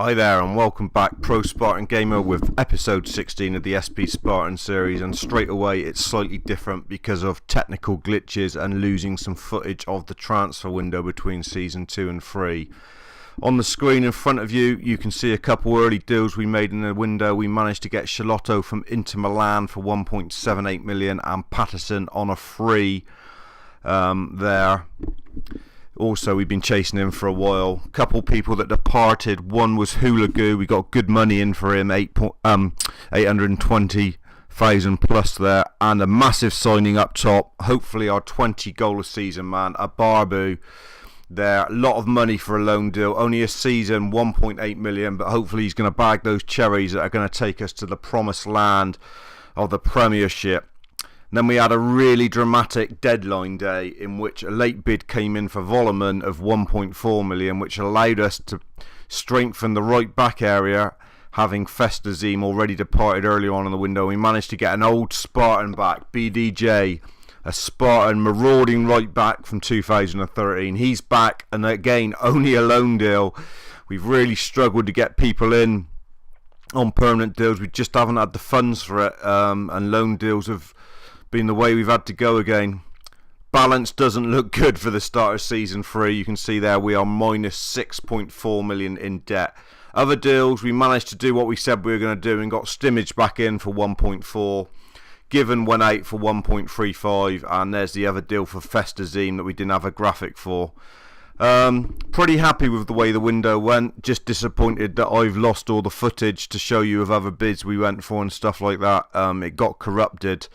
Hi there and welcome back, ProSpartanGamer, with episode 16 of the SP Spartan series, and straight away it's slightly different because of technical glitches and losing some footage of the transfer window between season 2 and 3. On the screen in front of you, you can see a couple early deals we made in the window. We managed to get Charlotto from Inter Milan for 1.78 million and Patterson on a free there. Also, we've been chasing him for a while. Couple people that departed. One was Hoolagoo. We got good money in for him, 820,000 plus there, and a massive signing up top. Hopefully, our 20 goal a season man, a Barbu. There, a lot of money for a loan deal. Only a season, 1.8 million, but hopefully he's going to bag those cherries that are going to take us to the promised land of the Premiership. And then we had a really dramatic deadline day in which a late bid came in for Volleman of 1.4 million, which allowed us to strengthen the right back area, having Festazim already departed earlier on in the window. We managed to get an old Spartan back, BDJ, a Spartan marauding right back from 2013. He's back, and again, only a loan deal. We've really struggled to get people in on permanent deals. We just haven't had the funds for it, and loan deals have been the way we've had to go again. Balance doesn't look good for the start of season 3. You can see there we are minus 6.4 million in debt. Other deals, we managed to do what we said we were going to do and got Stimmage back in for 1.4. Given went out for 1.35, and there's the other deal for Festazim that we didn't have a graphic for. Pretty happy with the way the window went. Just disappointed that I've lost all the footage to show you of other bids we went for and stuff like that. It got corrupted.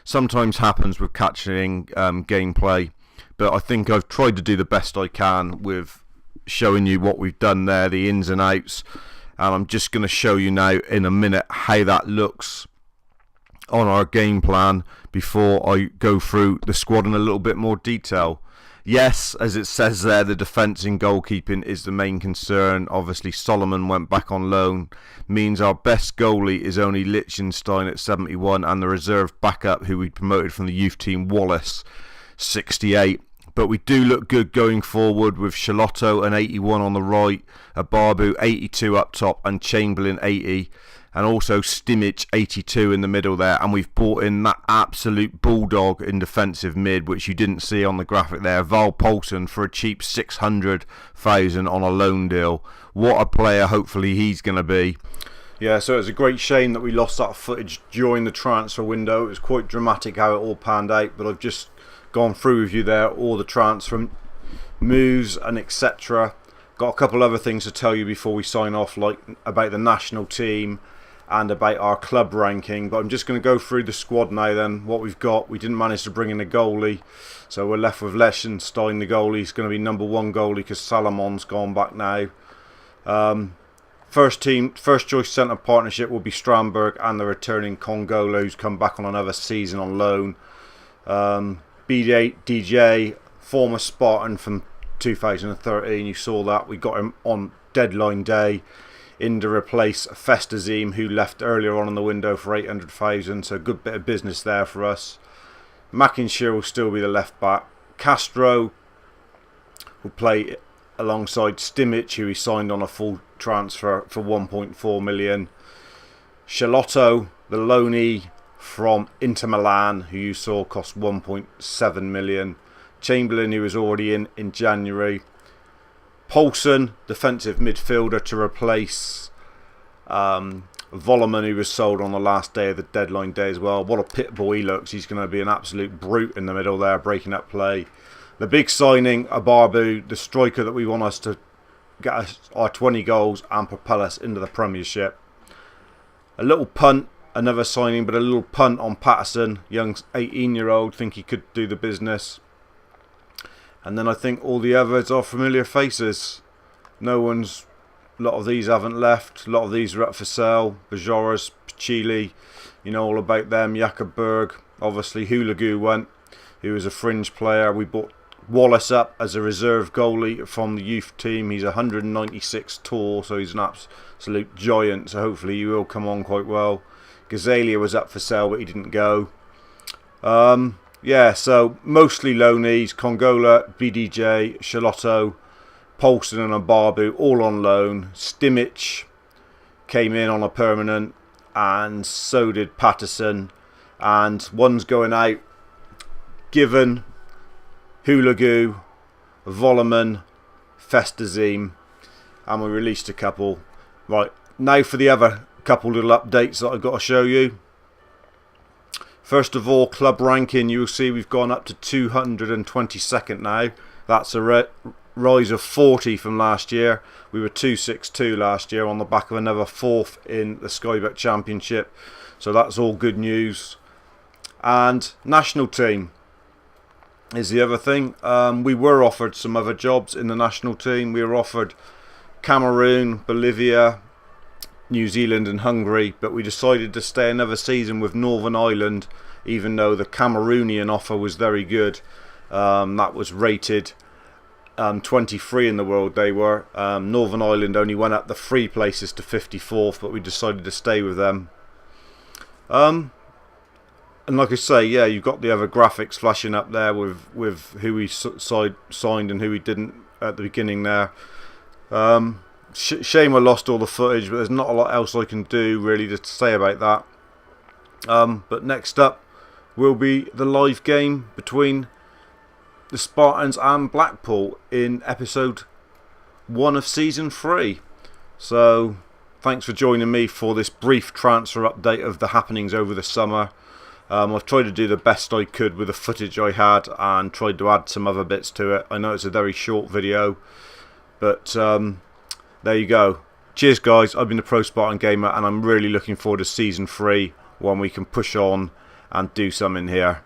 Sometimes happens with catching gameplay, but I think I've tried to do the best I can with showing you what we've done there, the ins and outs, and I'm just going to show you now in a minute how that looks on our game plan before I go through the squad in a little bit more detail. Yes, as it says there, the defence in goalkeeping is the main concern. Obviously Solomon went back on loan, means our best goalie is only Liechtenstein at 71, and the reserve backup who we promoted from the youth team, Wallace, 68. But we do look good going forward with Charlotto an 81 on the right, a Barbu 82 up top, and Chamberlain 80. And also Stimmage 82 in the middle there, and we've brought in that absolute bulldog in defensive mid, which you didn't see on the graphic there, Val Poulsen, for a cheap 600,000 on a loan deal. What a player hopefully he's going to be. Yeah, so it's a great shame that we lost that footage during the transfer window. It was quite dramatic how it all panned out, but I've just gone through with you there all the transfer moves and etc. Got a couple other things to tell you before we sign off, like about the national team and about our club ranking, but I'm just going to go through the squad now then, what we've got. We didn't manage to bring in a goalie, so we're left with Liechtenstein, the goalie. He's going to be number 1 goalie because Salomon's gone back now. First choice centre partnership will be Strandberg and the returning Congola, who's come back on another season on loan. DJ, former Spartan from 2013, you saw that. We got him on deadline day in to replace Festazim, who left earlier on in the window for 800,000, so a good bit of business there for us. Mackinshire will still be the left back. Castro will play alongside Stimmage, who he signed on a full transfer for 1.4 million. Charlotto, the loanee from Inter Milan, who you saw cost 1.7 million. Chamberlain, who was already in January. Poulsen, defensive midfielder, to replace Volleman, who was sold on the last day of the deadline day as well. What a pit bull he looks. He's going to be an absolute brute in the middle there, breaking up play. The big signing, Abarbu, the striker that we want us to get us our 20 goals and propel us into the Premiership. A little punt, another signing, but a little punt on Patterson, young 18-year-old, think he could do the business. And then I think all the others are familiar faces. A lot of these haven't left. A lot of these are up for sale. Bajoras, Chile, you know all about them. Jakob, obviously Hoolagoo went, who was a fringe player. We bought Wallace up as a reserve goalie from the youth team. He's 196 tall, so he's an absolute giant. So hopefully he will come on quite well. Gazalia was up for sale, but he didn't go. Yeah, so mostly loanees. Congola, BDJ, Charlotto, Paulson and a Barbu all on loan. Stimmich came in on a permanent, and so did Patterson. And one's going out. Given, Hulagoo, Volleman, Festazim, and we released a couple. Right, now for the other couple little updates that I've got to show you. First of all, club ranking, you'll see we've gone up to 222nd now. That's a rise of 40 from last year. We were 262 last year on the back of another 4th in the Skybet Championship. So that's all good news. And national team is the other thing. We were offered some other jobs in the national team. We were offered Cameroon, Bolivia, New Zealand and Hungary, but we decided to stay another season with Northern Ireland, even though the Cameroonian offer was very good. That was rated 23 in the world they were. Northern Ireland only went up the 3 places to 54th, but we decided to stay with them. And like I say, yeah, you've got the other graphics flashing up there with who we signed and who we didn't at the beginning there. Shame I lost all the footage, but there's not a lot else I can do really to say about that. But next up will be the live game between the Spartans and Blackpool in episode 1 of season 3. So thanks for joining me for this brief transfer update of the happenings over the summer. I've tried to do the best I could with the footage I had and tried to add some other bits to it. I know it's a very short video, but there you go. Cheers guys, I've been the ProSpartanGamer and I'm really looking forward to season 3 when we can push on and do something here.